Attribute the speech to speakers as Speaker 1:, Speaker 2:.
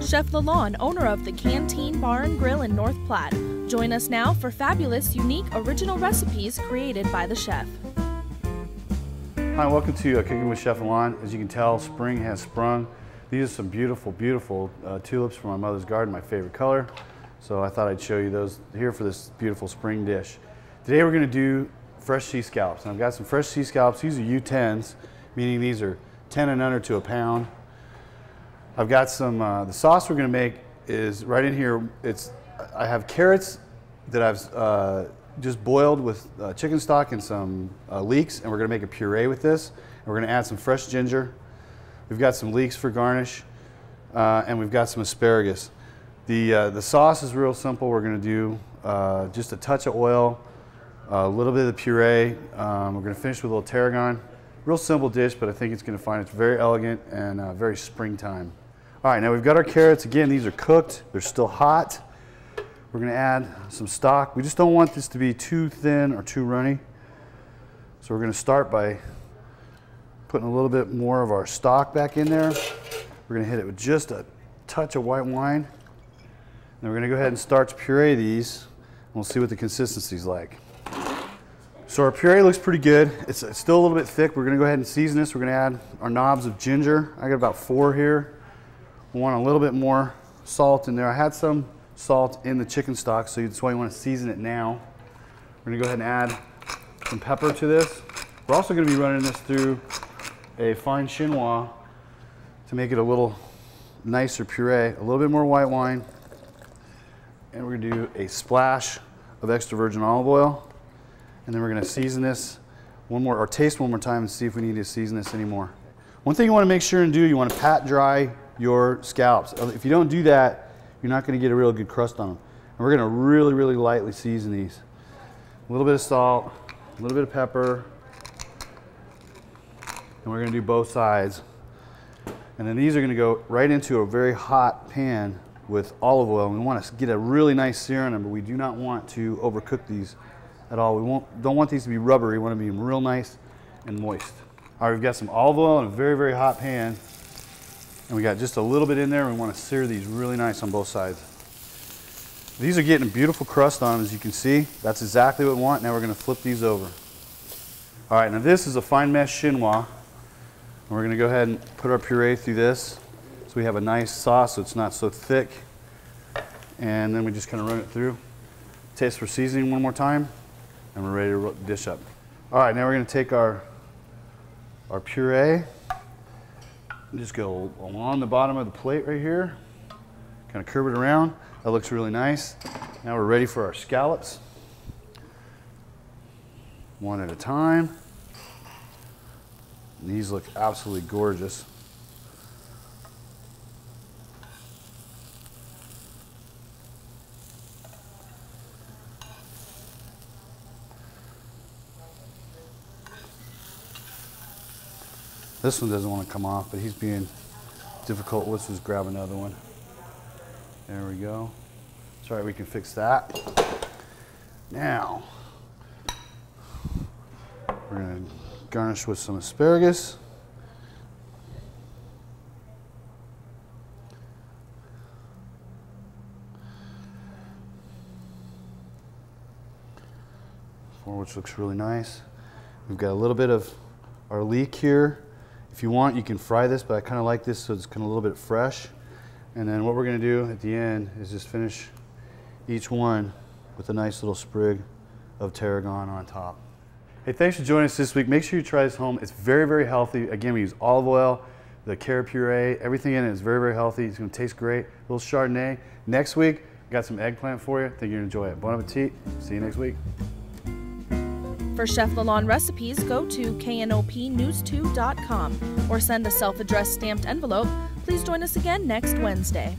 Speaker 1: Chef Lalanne, owner of the Canteen Bar and Grill in North Platte. Join us now for fabulous, unique, original recipes created by the chef.
Speaker 2: Hi, welcome to Cooking with Chef Lalanne. As you can tell, spring has sprung. These are some beautiful, beautiful tulips from my mother's garden, my favorite color. So I thought I'd show you those here for this beautiful spring dish. Today we're going to do fresh sea scallops. And I've got some fresh sea scallops. These are U10s, meaning these are 10 and under to a pound. I've got some, the sauce we're going to make is right in here. I have carrots that I've just boiled with chicken stock and some leeks, and we're going to make a puree with this. And we're going to add some fresh ginger. We've got some leeks for garnish, and we've got some asparagus. The sauce is real simple. We're going to do just a touch of oil, a little bit of the puree. We're going to finish with a little tarragon. Real simple dish, but I think it's going to find it's very elegant and very springtime. All right, now we've got our carrots. Again, these are cooked. They're still hot. We're going to add some stock. We just don't want this to be too thin or too runny. So we're going to start by putting a little bit more of our stock back in there. We're going to hit it with just a touch of white wine. Then we're going to go ahead and start to puree these. And we'll see what the consistency's like. So our puree looks pretty good. It's still a little bit thick. We're going to go ahead and season this. We're going to add our knobs of ginger. I got about 4 here. We want a little bit more salt in there. I had some salt in the chicken stock, so that's why you want to season it now. We're going to go ahead and add some pepper to this. We're also going to be running this through a fine chinois to make it a little nicer puree. A little bit more white wine. And we're going to do a splash of extra virgin olive oil. And then we're going to season this one more, or taste one more time and see if we need to season this anymore. One thing you want to make sure and do, you want to pat dry your scallops. If you don't do that, you're not going to get a real good crust on them. And we're going to really, really lightly season these. A little bit of salt, a little bit of pepper, and we're going to do both sides. And then these are going to go right into a very hot pan with olive oil. We want to get a really nice sear on them, but we do not want to overcook these at all. We don't want these to be rubbery. We want to be real nice and moist. All right, we've got some olive oil in a very, very hot pan. And we got just a little bit in there. We want to sear these really nice on both sides. These are getting a beautiful crust on them, as you can see. That's exactly what we want. Now we're going to flip these over. All right, now this is a fine mesh chinois. And we're going to go ahead and put our puree through this so we have a nice sauce so it's not so thick. And then we just kind of run it through. Taste for seasoning one more time, and we're ready to dish up. All right, now we're going to take our puree. Just go along the bottom of the plate right here. Kind of curve it around. That looks really nice. Now we're ready for our scallops. One at a time. These look absolutely gorgeous. This one doesn't want to come off, but he's being difficult. Let's just grab another one. There we go. It's all right, we can fix that. Now, we're going to garnish with some asparagus. Which looks really nice. We've got a little bit of our leek here. If you want, you can fry this, but I kind of like this so it's kind of a little bit fresh. And then what we're going to do at the end is just finish each one with a nice little sprig of tarragon on top. Hey, thanks for joining us this week. Make sure you try this home. It's very, very healthy. Again, we use olive oil, the carrot puree, everything in it is very, very healthy. It's going to taste great. A little Chardonnay. Next week, got some eggplant for you. I think you're going to enjoy it. Bon appetit. See you next week.
Speaker 1: For Chef Lalanne recipes, go to KNOP-News2.com or send a self-addressed stamped envelope. Please join us again next Wednesday.